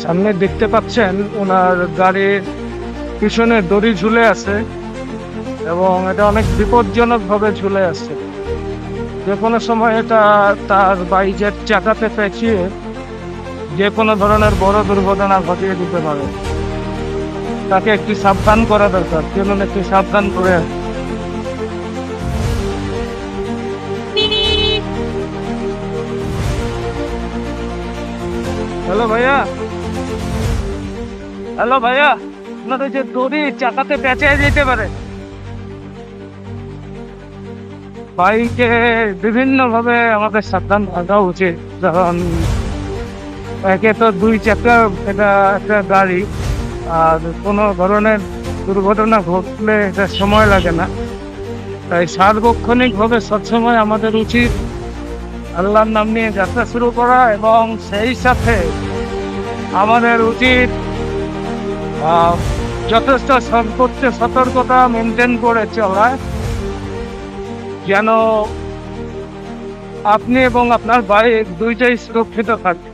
সামনে দেখতে পাচ্ছেন ওনার গাড়ির পিছনে দড়ি ঝুলে আছে এবং এটা অনেক বিপজ্জনক ভাবে ঝুলে আছে। যে কোনো সময় এটা তার বাইকের চাকাতে পেঁচিয়ে যে কোনো ধরনের বড় দুর্ঘটনা ঘটিয়ে দিতে পারে। তাকে একটু সাবধান করা দরকার, চলুন একটু সাবধান করে। হ্যালো ভাইয়া, হ্যালো ভাইয়া, আপনাদের যে দড়ি চাকাতে পেঁচিয়ে যেতে পারে। বাইকে বিভিন্ন ভাবে আমাদের সাবধান থাকা উচিত, কারণ একে তো দুই চাকা, এটা একটা গাড়ি, আর কোনো ধরনের দুর্ঘটনা ঘটলে এটা সময় লাগে না। তাই সার্বক্ষণিক ভাবে সবসময় আমাদের উচিত আল্লাহর নাম নিয়ে যাত্রা শুরু করা, এবং সেই সাথে আমাদের উচিত যথেষ্ট সর্বোচ্চ সতর্কতা মেনটেন করে চলা, যেন আপনি এবং আপনার বাইক দুইটাই সুরক্ষিত থাকে।